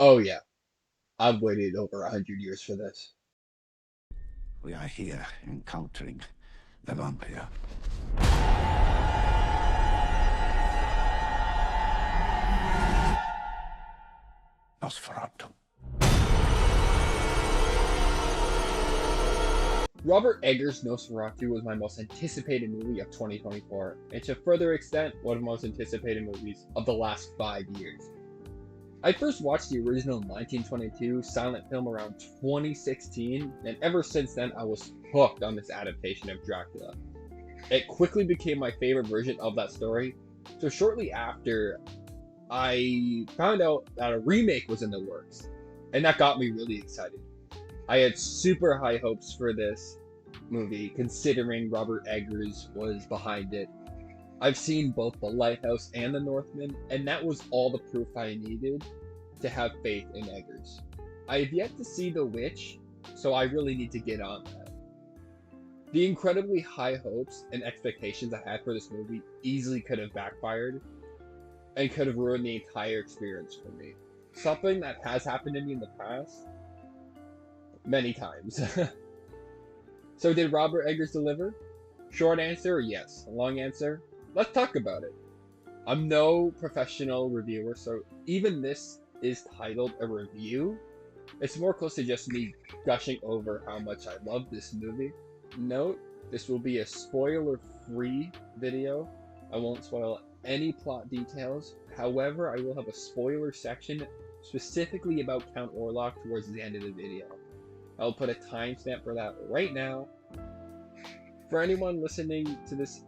Oh yeah, I've waited over 100 years for this. We are here encountering the vampire. Nosferatu. Robert Eggers' Nosferatu was my most anticipated movie of 2024, and to a further extent, one of the most anticipated movies of the last 5 years. I first watched the original 1922 silent film around 2016, and ever since then I was hooked on this adaptation of Dracula. It quickly became my favorite version of that story, so shortly after, I found out that a remake was in the works, and that got me really excited. I had super high hopes for this movie, considering Robert Eggers was behind it. I've seen both The Lighthouse and The Northman, and that was all the proof I needed to have faith in Eggers. I have yet to see The Witch, so I really need to get on that. The incredibly high hopes and expectations I had for this movie easily could have backfired and could have ruined the entire experience for me. Something that has happened to me in the past many times. So did Robert Eggers deliver? Short answer, yes. Long answer, let's talk about it. I'm no professional reviewer, so even this is titled a review. It's more close to just me gushing over how much I love this movie. Note, this will be a spoiler-free video. I won't spoil any plot details. However, I will have a spoiler section specifically about Count Orlok towards the end of the video. I'll put a timestamp for that right now. For anyone listening to this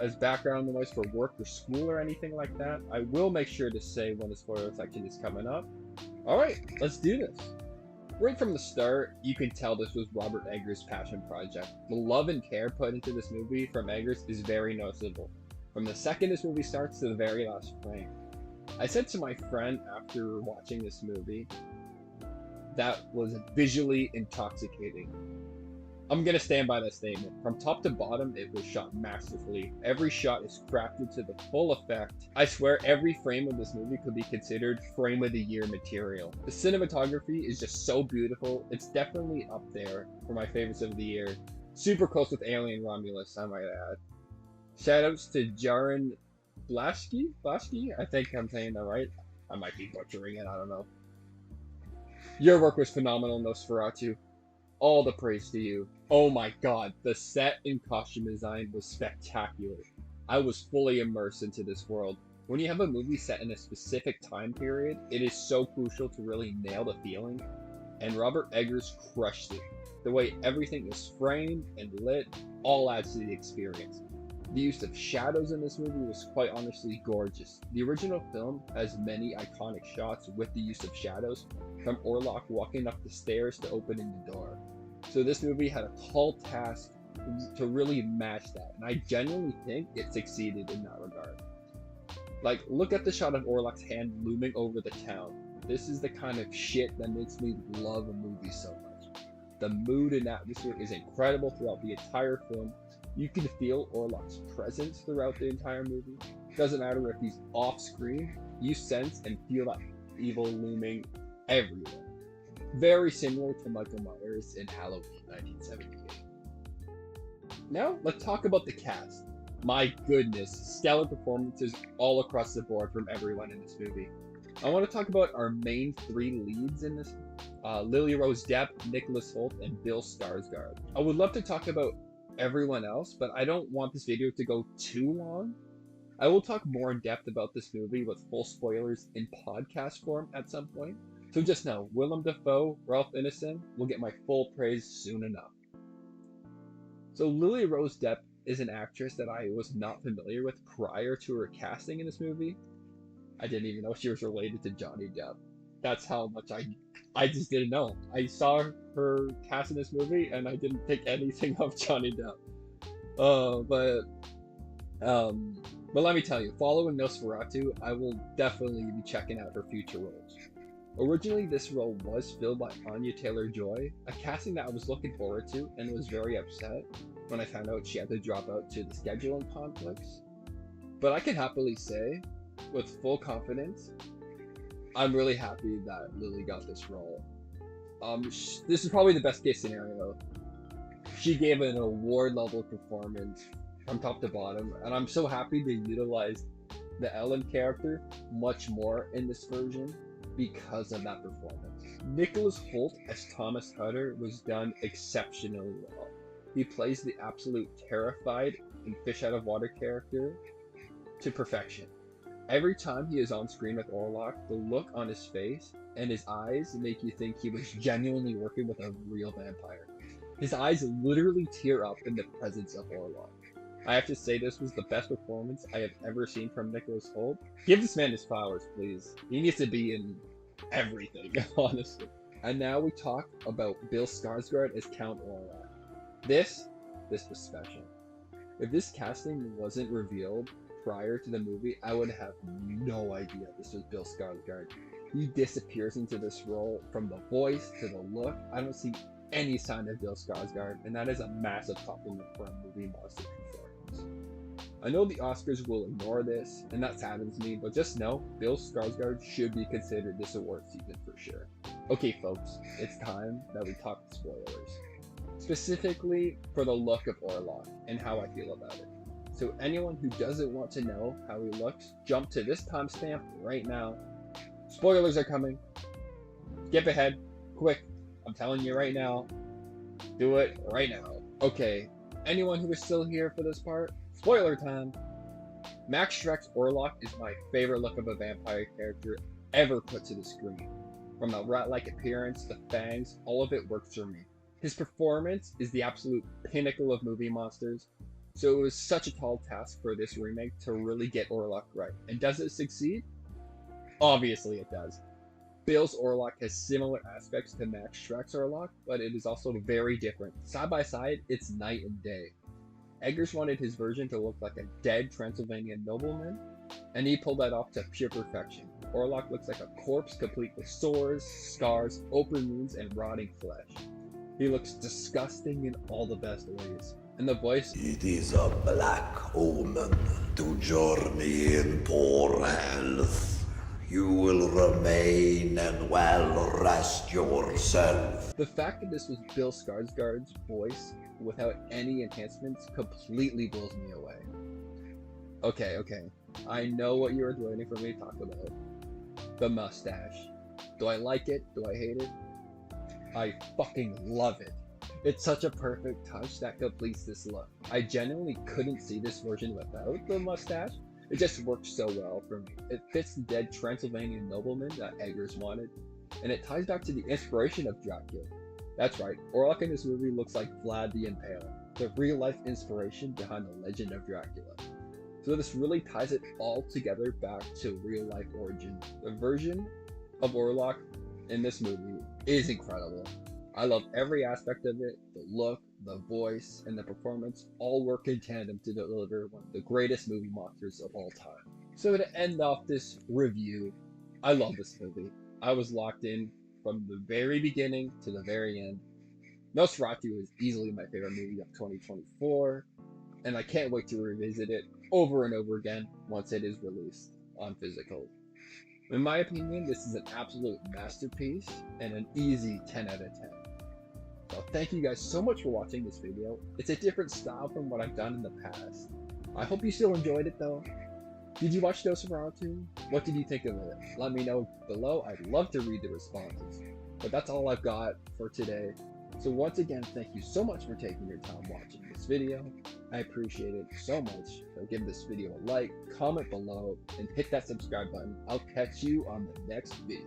as background noise for work or school or anything like that, I will make sure to say when the spoiler section is coming up. Alright, let's do this. Right from the start, you can tell this was Robert Eggers' passion project. The love and care put into this movie from Eggers is very noticeable, from the second this movie starts to the very last frame. I said to my friend after watching this movie, that was visually intoxicating. I'm gonna stand by that statement. From top to bottom, it was shot masterfully. Every shot is crafted to the full effect. I swear every frame of this movie could be considered frame of the year material. The cinematography is just so beautiful. It's definitely up there for my favorites of the year. Super close with Alien Romulus, I might add. Shoutouts to Jaron Blaschke? I think I'm saying that right. I might be butchering it, I don't know. Your work was phenomenal, Nosferatu. All the praise to you. Oh my god, the set and costume design was spectacular. I was fully immersed into this world. When you have a movie set in a specific time period, it is so crucial to really nail the feeling, and Robert Eggers crushed it. The way everything is framed and lit all adds to the experience. The use of shadows in this movie was quite honestly gorgeous. The original film has many iconic shots with the use of shadows, from Orlok walking up the stairs to opening the door. So this movie had a tall task to really match that, and I genuinely think it succeeded in that regard. Like, look at the shot of Orlok's hand looming over the town. This is the kind of shit that makes me love a movie so much. The mood and atmosphere is incredible throughout the entire film. You can feel Orlok's presence throughout the entire movie. Doesn't matter if he's off screen, you sense and feel that evil looming everywhere. Very similar to Michael Myers in Halloween 1978. Now, let's talk about the cast. My goodness, stellar performances all across the board from everyone in this movie. I want to talk about our main three leads in this: Lily Rose Depp, Nicholas Hoult, and Bill Skarsgård. I would love to talk about everyone else, but I don't want this video to go too long. I will talk more in depth about this movie with full spoilers in podcast form at some point. So just know, Willem Dafoe, Ralph Ineson will get my full praise soon enough. So Lily Rose Depp is an actress that I was not familiar with prior to her casting in this movie. I didn't even know she was related to Johnny Depp. That's how much I just didn't know. I saw her cast in this movie and I didn't think anything of Johnny Depp. But let me tell you, following Nosferatu, I will definitely be checking out her future roles. Originally, this role was filled by Anya Taylor-Joy, a casting that I was looking forward to, and was very upset when I found out she had to drop out to the scheduling conflicts. But I can happily say, with full confidence, I'm really happy that Lily got this role. This is probably the best case scenario. She gave an award level performance from top to bottom, and I'm so happy they utilized the Ellen character much more in this version because of that performance. Nicholas Hoult as Thomas Hutter was done exceptionally well. He plays the absolute terrified and fish out of water character to perfection. Every time he is on screen with Orlok, the look on his face and his eyes make you think he was genuinely working with a real vampire. His eyes literally tear up in the presence of Orlok. I have to say this was the best performance I have ever seen from Nicholas Hoult. Give this man his flowers, please. He needs to be in everything, honestly. And now we talk about Bill Skarsgård as Count Orlok. This was special. If this casting wasn't revealed prior to the movie, I would have no idea this was Bill Skarsgård. He disappears into this role from the voice to the look. I don't see any sign of Bill Skarsgård, and that is a massive compliment for a movie monster performance. I know the Oscars will ignore this, and that saddens me, but just know Bill Skarsgård should be considered this award season for sure. Okay folks, it's time that we talk spoilers. Specifically for the look of Orlok and how I feel about it. So anyone who doesn't want to know how he looks, jump to this timestamp right now. Spoilers are coming. Skip ahead, quick. I'm telling you right now. Do it right now. Okay, anyone who is still here for this part, spoiler time. Max Schreck's Orlok is my favorite look of a vampire character ever put to the screen. From the rat-like appearance, the fangs, all of it works for me. His performance is the absolute pinnacle of movie monsters, so it was such a tall task for this remake to really get Orlok right. And does it succeed? Obviously it does. Bill's Orlok has similar aspects to Max Schreck's Orlok, but it is also very different. Side by side, it's night and day. Eggers wanted his version to look like a dead Transylvanian nobleman, and he pulled that off to pure perfection. Orlok looks like a corpse complete with sores, scars, open wounds, and rotting flesh. He looks disgusting in all the best ways. And the voice... It is a black omen to journey in poor health. You will remain and well rest yourself. The fact that this was Bill Skarsgård's voice without any enhancements completely blows me away. Okay. I know what you were waiting for me to talk about. The mustache. Do I like it? Do I hate it? I fucking love it. It's such a perfect touch that completes this look. I genuinely couldn't see this version without the mustache. It just works so well for me. It fits the dead Transylvanian nobleman that Eggers wanted, and it ties back to the inspiration of Dracula. That's right, Orlok in this movie looks like Vlad the Impaler, the real-life inspiration behind the legend of Dracula. So this really ties it all together back to real-life origin. The version of Orlok in this movie is incredible. I love every aspect of it. The look, the voice, and the performance all work in tandem to deliver one of the greatest movie monsters of all time. So to end off this review, I love this movie. I was locked in from the very beginning to the very end. Nosferatu is easily my favorite movie of 2024, and I can't wait to revisit it over and over again once it is released on physical. In my opinion, this is an absolute masterpiece and an easy 10 out of 10. So thank you guys so much for watching this video. It's a different style from what I've done in the past. I hope you still enjoyed it though. Did you watch Nosferatu? What did you think of it? Let me know below. I'd love to read the responses. But that's all I've got for today. So once again, thank you so much for taking your time watching this video. I appreciate it so much. So give this video a like, comment below, and hit that subscribe button. I'll catch you on the next video.